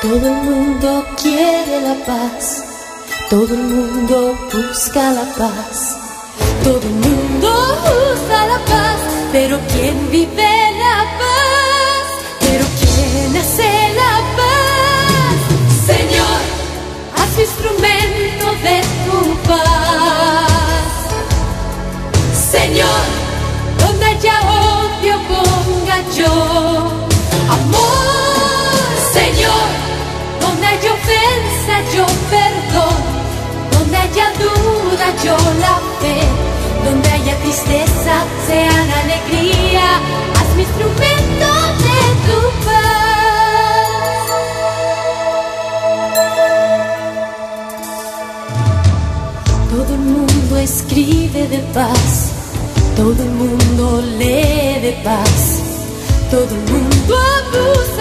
Todo el mundo quiere la paz, todo el mundo busca la paz, todo el mundo usa la paz, pero ¿quién vive la paz? ¿Pero quién hace la paz? Señor, haz instrumento de tu paz. Señor, donde haya odio ponga yo amor. Señor, donde haya ofensa yo perdón, donde haya duda yo la fe, donde haya tristeza sean alegría, hazme instrumento de tu paz. Todo el mundo escribe de paz, todo el mundo lee de paz, todo el mundo busca